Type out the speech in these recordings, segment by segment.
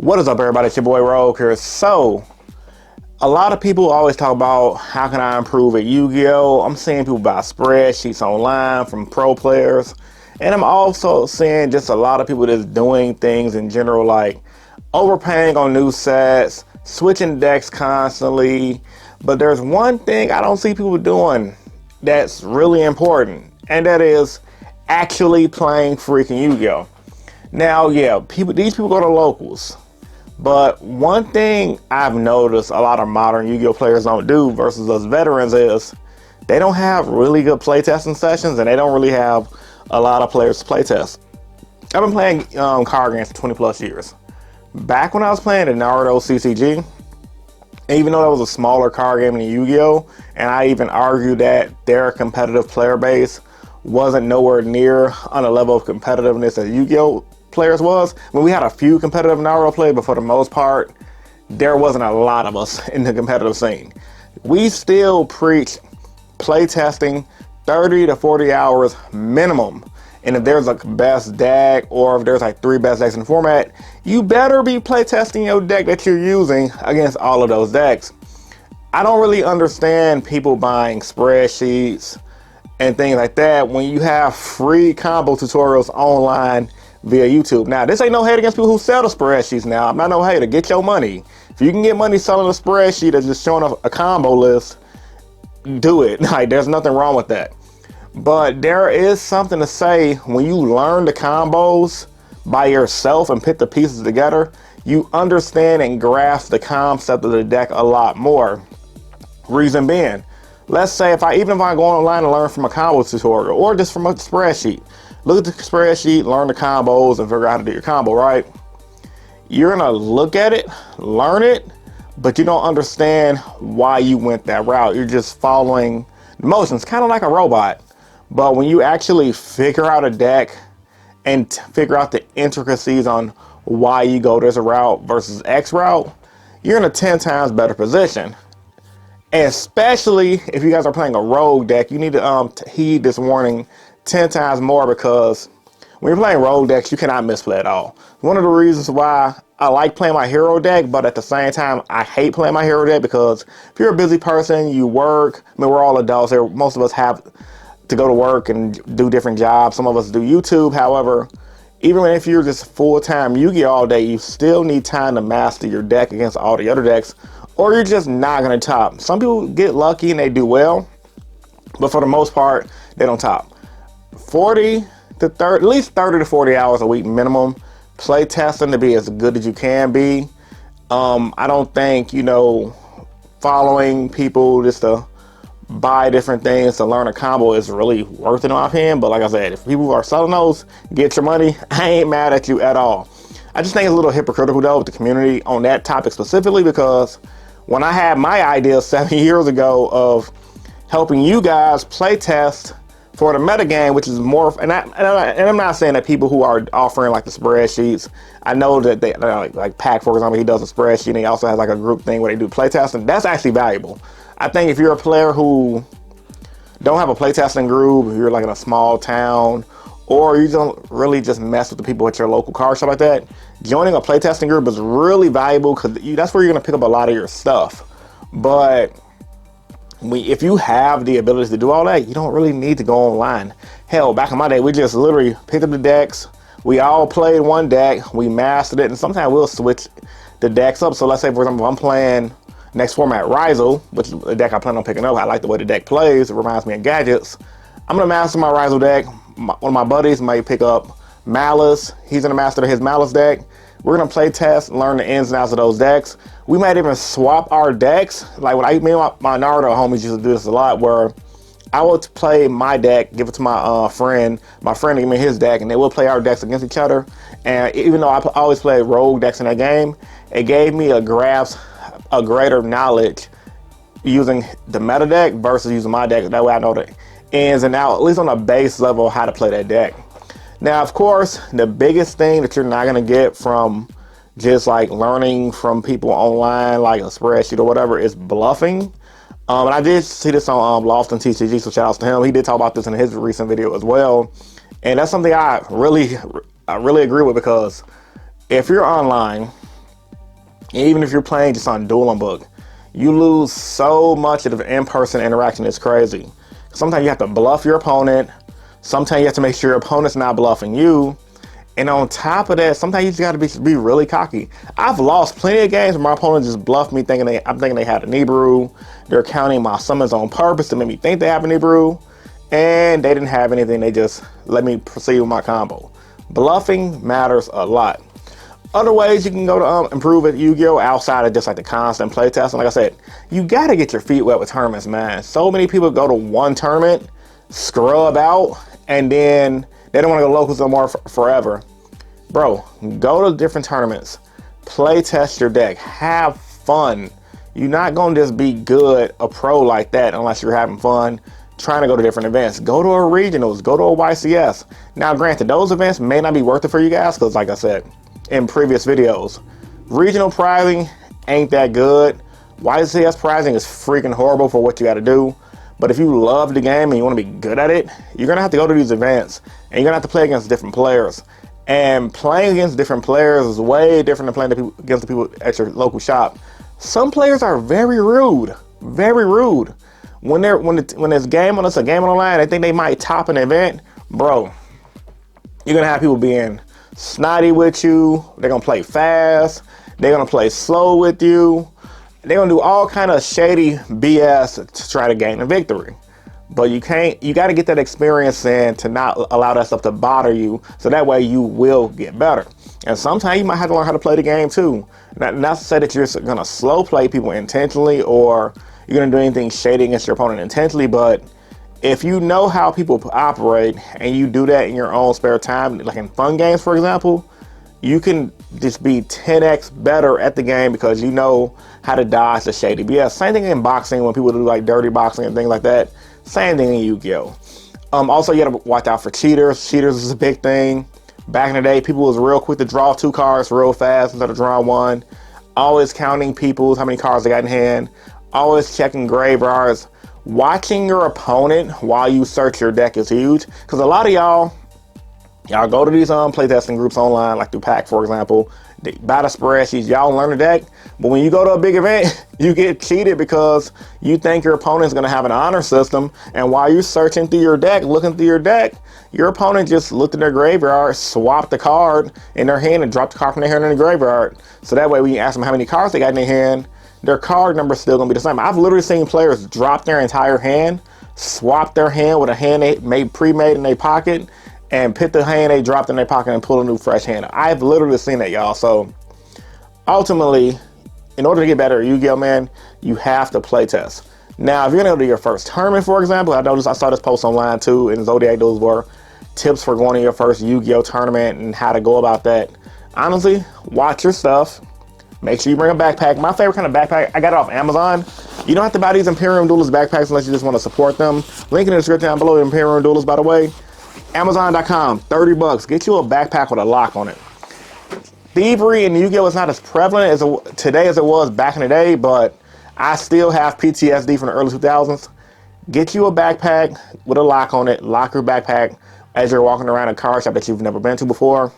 What is up, everybody? It's your boy Rogue here. So, a lot of people always talk about how can I improve at Yu-Gi-Oh! I'm seeing people buy spreadsheets online from pro players. And I'm also seeing just a lot of people that's doing things in general, like overpaying on new sets, switching decks constantly. But there's one thing I don't see people doing that's really important, and that is actually playing freaking Yu-Gi-Oh! Now, yeah, these people go to locals. But one thing I've noticed a lot of modern Yu-Gi-Oh! Players don't do versus us veterans is they don't have really good playtesting sessions, and they don't really have a lot of players to playtest. I've been playing card games for 20 plus years. Back when I was playing the Naruto CCG, even though that was a smaller card game than Yu-Gi-Oh! And I even argued that their competitive player base wasn't nowhere near on the level of competitiveness that Yu-Gi-Oh! Players was. When we had a few competitive Naruto players, but for the most part, there wasn't a lot of us in the competitive scene. We still preach playtesting 30 to 40 hours minimum. And if there's a best deck, or if there's like 3 best decks in the format, you better be playtesting your deck that you're using against all of those decks. I don't really understand people buying spreadsheets and things like that when you have free combo tutorials online via YouTube. Now, this ain't no hate against people who sell the spreadsheets now. I'm not no hater. Get your money. If you can get money selling a spreadsheet that's just showing a combo list, do it. Like, there's nothing wrong with that. But there is something to say when you learn the combos by yourself and put the pieces together, you understand and grasp the concept of the deck a lot more. Reason being, let's say if I go online and learn from a combo tutorial or just from a spreadsheet, look at the spreadsheet, learn the combos, and figure out how to do your combo, right? You're gonna look at it, learn it, but you don't understand why you went that route. You're just following the motions, kind of like a robot. But when you actually figure out a deck and figure out the intricacies on why you go this route versus X route, you're in a 10 times better position. And especially if you guys are playing a rogue deck, you need to heed this warning 10 times more, because when you're playing rogue decks, you cannot misplay at all. One of the reasons why I like playing my hero deck, but at the same time, I hate playing my hero deck, because if you're a busy person, you work. I mean, we're all adults here. Most of us have to go to work and do different jobs. Some of us do YouTube. However, even if you're just full-time Yu-Gi-Oh! All day, you still need time to master your deck against all the other decks, or you're just not going to top. Some people get lucky and they do well, but for the most part, they don't top. 40 to 30, at least 30 to 40 hours a week minimum play testing to be as good as you can be. I don't think, following people just to buy different things to learn a combo is really worth it in my opinion. But like I said, if people are selling those, get your money. I ain't mad at you at all. I just think it's a little hypocritical though with the community on that topic specifically, because when I had my idea 7 years ago of helping you guys play test for the metagame, which is more, and I'm not saying that people who are offering like the spreadsheets, I know that they, like Pac, for example, he does a spreadsheet and he also has like a group thing where they do playtesting. That's actually valuable. I think if you're a player who don't have a playtesting group, you're like in a small town, or you don't really just mess with the people at your local car shop like that, joining a playtesting group is really valuable, because that's where you're gonna pick up a lot of your stuff. But if you have the ability to do all that, you don't really need to go online. Hell, back in my day, we just literally picked up the decks. We all played one deck, we mastered it, and sometimes we'll switch the decks up. So let's say, for example, if I'm playing next format Rizal, which is a deck I plan on picking up. I like the way the deck plays. It reminds me of Gadgets. I'm gonna master my Rizal deck. One of my buddies might pick up Malice. He's gonna master his Malice deck. We're gonna play test, learn the ins and outs of those decks. We might even swap our decks. Like when me and my Naruto homies used to do this a lot, where I would play my deck, give it to my friend give me his deck, and then we'll play our decks against each other. And even though I always play rogue decks in that game, it gave me a greater knowledge using the meta deck versus using my deck. That way I know the ins and outs, at least on a base level, how to play that deck. Now, of course, the biggest thing that you're not gonna get from just like learning from people online, like a spreadsheet or whatever, is bluffing. And I did see this on Lofton TCG, so shout outs to him. He did talk about this in his recent video as well. And that's something I really agree with, because if you're online Even if you're playing just on Dueling Book, you lose so much of the in-person interaction. It's crazy. Sometimes you have to bluff your opponent. Sometimes you have to make sure your opponent's not bluffing you. And on top of that, sometimes you just got to be really cocky. I've lost plenty of games where my opponent just bluffed me, I'm thinking they had a Nibiru. They're counting my summons on purpose to make me think they have a Nibiru, and they didn't have anything. They just let me proceed with my combo. Bluffing matters a lot. Other ways you can go to improve at Yu-Gi-Oh! Outside of just like the constant playtesting. Like I said, you got to get your feet wet with tournaments, man. So many people go to one tournament, scrub out, and then they don't want to go locals no more forever. Bro, go to different tournaments. Play test your deck. Have fun. You're not going to just be good, a pro like that, unless you're having fun trying to go to different events. Go to a regionals. Go to a YCS. Now, granted, those events may not be worth it for you guys because, like I said in previous videos, regional prizing ain't that good. YCS prizing is freaking horrible for what you got to do. But if you love the game and you want to be good at it, you're going to have to go to these events and you're going to have to play against different players. And playing against different players is way different than playing against the people at your local shop. Some players are very rude, very rude. When there's game on us, a game on the line, they think they might top an event, bro. You're going to have people being snotty with you. They're going to play fast. They're going to play slow with you. They're going to do all kind of shady BS to try to gain a victory. But you got to get that experience in to not allow that stuff to bother you. So that way you will get better. And sometimes you might have to learn how to play the game too. Not to say that you're going to slow play people intentionally or you're going to do anything shady against your opponent intentionally. But if you know how people operate and you do that in your own spare time, like in fun games, for example, you can just be 10x better at the game because you know how to dodge the shady BS. Same thing in boxing when people do like dirty boxing and things like that. Same thing in Yu-Gi-Oh! Also, you gotta watch out for cheaters. Cheaters is a big thing. Back in the day, people was real quick to draw 2 cards real fast instead of drawing 1. Always counting people's how many cards they got in hand. Always checking graveyards. Watching your opponent while you search your deck is huge because a lot of y'all go to these playtesting groups online, like through Pack, for example. They buy the spreadsheets, y'all learn the deck. But when you go to a big event, you get cheated because you think your opponent's going to have an honor system. And while you're searching through your deck, looking through your deck, your opponent just looked at their graveyard, swapped the card in their hand, and dropped the card from their hand in the graveyard. So that way, when you ask them how many cards they got in their hand, their card number is still going to be the same. I've literally seen players drop their entire hand, swap their hand with a hand they pre-made in their pocket, and pick the hand they dropped in their pocket and pull a new fresh hand. I've literally seen that, y'all. So ultimately, in order to get better at Yu-Gi-Oh, man, you have to play test. Now, if you're gonna go to your first tournament, for example, I saw this post online too, and Zodiac, those were tips for going to your first Yu-Gi-Oh tournament and how to go about that. Honestly, watch your stuff. Make sure you bring a backpack. My favorite kind of backpack, I got it off Amazon. You don't have to buy these Imperium Duelist backpacks unless you just want to support them. Link in the description down below, Imperium Duelist, by the way. Amazon.com, 30 bucks. Get you a backpack with a lock on it. Thievery in Yu-Gi-Oh! Is not as prevalent today as it was back in the day, but I still have PTSD from the early 2000s. Get you a backpack with a lock on it. Lock your backpack as you're walking around a card shop that you've never been to before.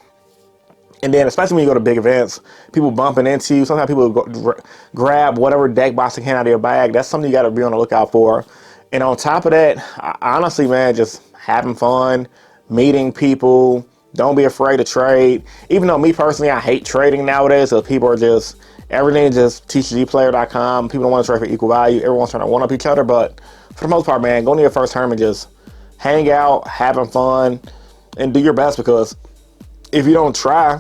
And then, especially when you go to big events, people bumping into you. Sometimes people grab whatever deck box they can out of your bag. That's something you got to be on the lookout for. And on top of that, honestly, man, just having fun, meeting people. Don't be afraid to trade. Even though me personally, I hate trading nowadays. So people are just, everything is just TCGplayer.com. People don't want to trade for equal value. Everyone's trying to one up each other. But for the most part, man, go to your first tournament, just hang out, having fun, and do your best, because if you don't try,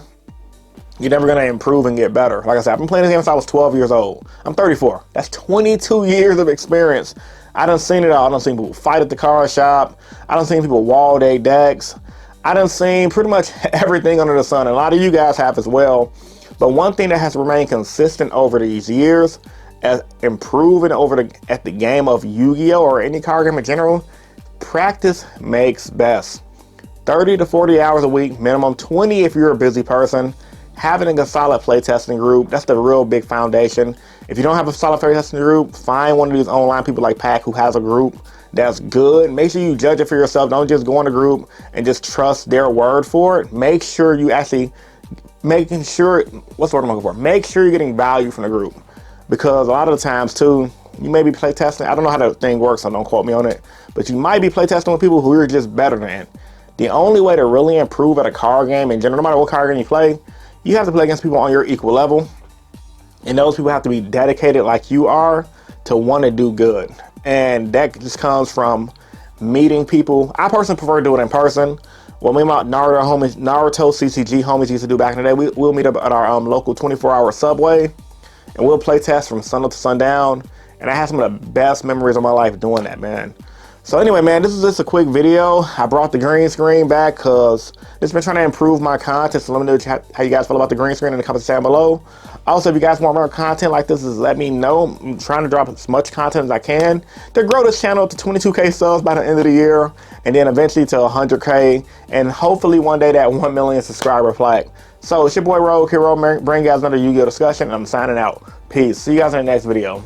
you're never going to improve and get better. Like I said, I've been playing this game since I was 12 years old. I'm 34. That's 22 years of experience. I done seen it all. I done seen people fight at the card shop. I done seen people wall their decks. I done seen pretty much everything under the sun. And a lot of you guys have as well. But one thing that has remained consistent over these years, as improving at the game of Yu-Gi-Oh! Or any card game in general, practice makes best. 30 to 40 hours a week, minimum 20 if you're a busy person. Having a solid playtesting group, that's the real big foundation. If you don't have a solid playtesting group, find one of these online people like Pack who has a group that's good. Make sure you judge it for yourself. Don't just go in a group and just trust their word for it. Make sure you actually making sure, what's the word I'm looking for? Make sure you're getting value from the group. Because a lot of the times too, you may be playtesting. I don't know how the thing works, so don't quote me on it. But you might be playtesting with people who you're just better than. The only way to really improve at a card game in general, no matter what card game you play, you have to play against people on your equal level. And those people have to be dedicated like you are to want to do good. And that just comes from meeting people. I personally prefer to do it in person. What me and my Naruto CCG homies used to do back in the day, we'll meet up at our local 24-hour Subway, and we'll play test from sun up to sundown. And I had some of the best memories of my life doing that, man. So anyway, man, this is just a quick video. I brought the green screen back because it's been trying to improve my content. So let me know how you guys feel about the green screen in the comments down below. Also, if you guys want more content like this, let me know. I'm trying to drop as much content as I can to grow this channel to 22K subs by the end of the year, and then eventually to 100K, and hopefully one day that 1 million subscriber plaque. So it's your boy Rogue Hero, bringing you guys another Yu-Gi-Oh discussion, and I'm signing out. Peace. See you guys in the next video.